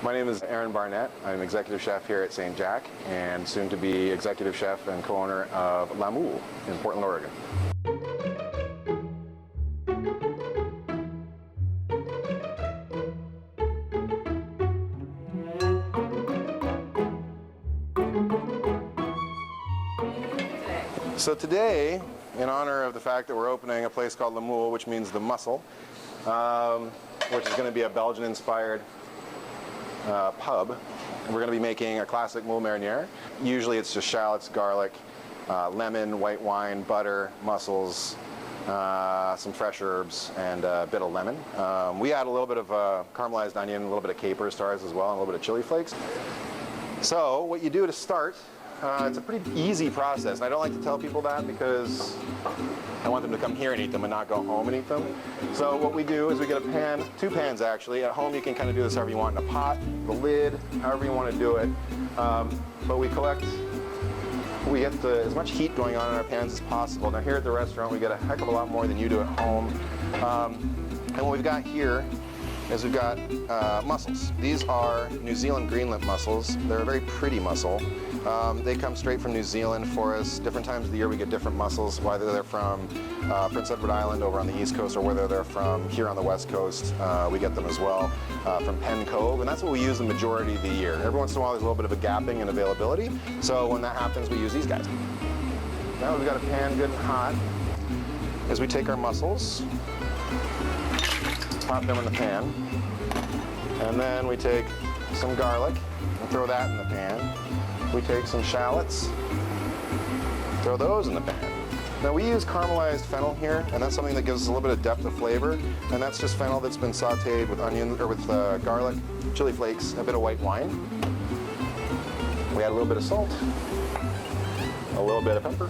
My name is Aaron Barnett. I'm executive chef here at St. Jack and soon to be executive chef and co-owner of Moule in Portland, Oregon. So today, in honor of the fact that we're opening a place called Moule, which means the mussel, which is going to be a Belgian-inspired pub, and we're going to be making a classic moule mariniere. Usually it's just shallots, garlic, lemon, white wine, butter, mussels, some fresh herbs, and a bit of lemon. We add a little bit of caramelized onion, a little bit of capers to ours as well, and a little bit of chili flakes. So what you do to start, it's a pretty easy process, and I don't like to tell people that because I want them to come here and eat them and not go home and eat them. So what we do is we get a pan, 2 pans actually. At home you can kind of do this however you want, in a pot, the lid, however you want to do it. But we get as much heat going on in our pans as possible. Now here at the restaurant we get a heck of a lot more than you do at home. And what we've got here is we've got mussels. These are New Zealand greenlet mussels. They're a very pretty mussel. They come straight from New Zealand for us. Different times of the year we get different mussels, whether they're from Prince Edward Island over on the East Coast or whether they're from here on the West Coast. We get them as well from Penn Cove, and that's what we use the majority of the year. Every once in a while there's a little bit of a gapping in availability, so when that happens we use these guys. Now we've got a pan good and hot. As we take our mussels, pop them in the pan, and then we take some garlic and throw that in the pan. We take some shallots, throw those in the pan. Now we use caramelized fennel here, and that's something that gives us a little bit of depth of flavor, and that's just fennel that's been sauteed with onion or with garlic, chili flakes, a bit of white wine. We add a little bit of salt, a little bit of pepper,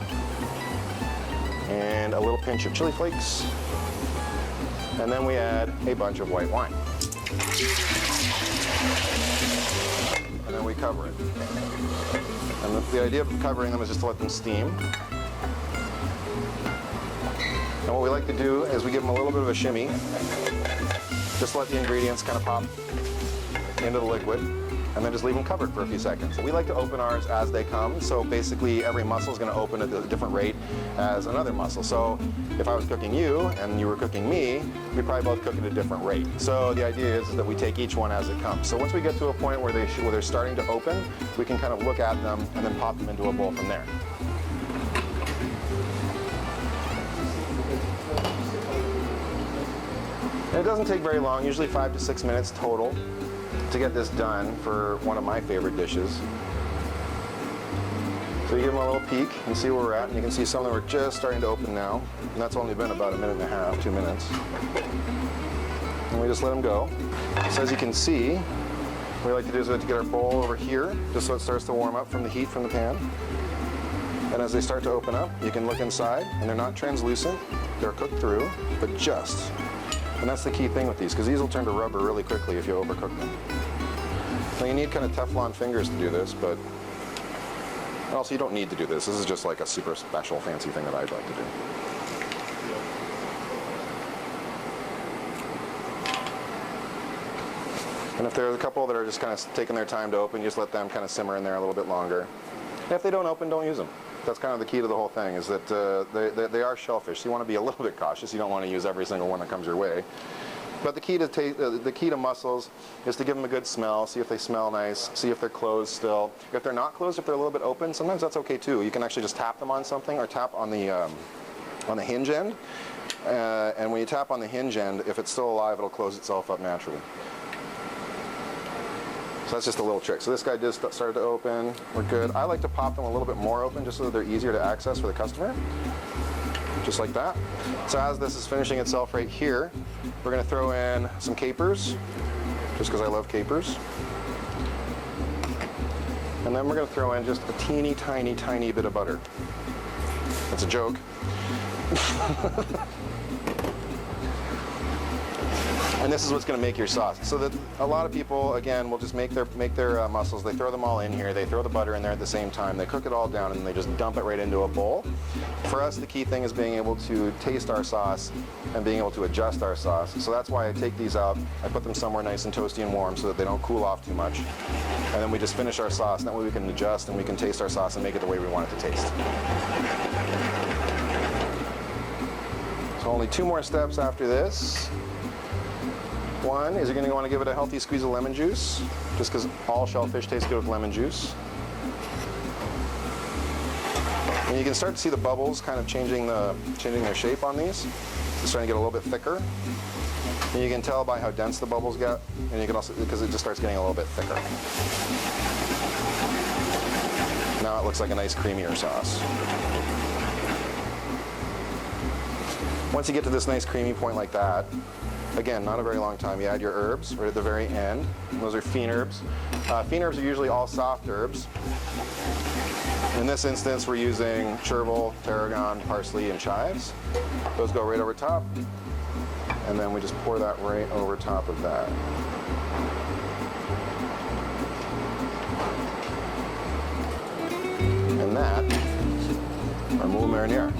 and a little pinch of chili flakes, and then we add a bunch of white wine. And then we cover it. And the idea of covering them is just to let them steam. And what we like to do is we give them a little bit of a shimmy, just let the ingredients kind of pop into the liquid, and then just leave them covered for a few seconds. We like to open ours as they come, so basically every mussel is going to open at a different rate as another mussel. So if I was cooking you and you were cooking me, we'd probably both cook at a different rate. So the idea is that we take each one as it comes. So once we get to a point where they're starting to open, we can kind of look at them and then pop them into a bowl from there. And it doesn't take very long, usually 5 to 6 minutes total, to get this done for one of my favorite dishes. So you give them a little peek and see where we're at, and you can see some of them are just starting to open now, and that's only been about 1.5 minutes, 2 minutes. And we just let them go. So as you can see, what we like to do is we like to get our bowl over here, just so it starts to warm up from the heat from the pan. And as they start to open up, you can look inside, and they're not translucent, they're cooked through, but just. And that's the key thing with these, because these will turn to rubber really quickly if you overcook them. Now you need kind of Teflon fingers to do this, but also you don't need to do this. This is just like a super special fancy thing that I'd like to do. And if there's a couple that are just kind of taking their time to open, you just let them kind of simmer in there a little bit longer. And if they don't open, don't use them. That's kind of the key to the whole thing, is that they are shellfish, so you want to be a little bit cautious. You don't want to use every single one that comes your way. But the key to mussels is to give them a good smell, see if they smell nice, see if they're closed still. If they're not closed, if they're a little bit open, sometimes that's okay too. You can actually just tap them on something or tap on the hinge end. And when you tap on the hinge end, if it's still alive, it'll close itself up naturally. So that's just a little trick. So this guy just started to open. We're good. I like to pop them a little bit more open just so that they're easier to access for the customer. Just like that. So as this is finishing itself right here, we're going to throw in some capers, just because I love capers. And then we're going to throw in just a teeny tiny bit of butter. That's a joke. And this is what's going to make your sauce. So that a lot of people, again, will just make their mussels. They throw them all in here. They throw the butter in there at the same time. They cook it all down and they just dump it right into a bowl. For us, the key thing is being able to taste our sauce and being able to adjust our sauce. So that's why I take these out. I put them somewhere nice and toasty and warm so that they don't cool off too much. And then we just finish our sauce. And that way we can adjust and we can taste our sauce and make it the way we want it to taste. So only 2 more steps after this. One is you're going to want to give it a healthy squeeze of lemon juice, just because all shellfish taste good with lemon juice. And you can start to see the bubbles kind of changing their shape on these. It's starting to get a little bit thicker. And you can tell by how dense the bubbles get, and you can also, because it just starts getting a little bit thicker. Now it looks like a nice creamier sauce. Once you get to this nice creamy point like that, again, not a very long time, you add your herbs right at the very end. Those are fiend herbs. Fiend herbs are usually all soft herbs. In this instance, we're using chervil, tarragon, parsley, and chives. Those go right over top. And then we just pour that right over top of that. And that, our Moule marinara.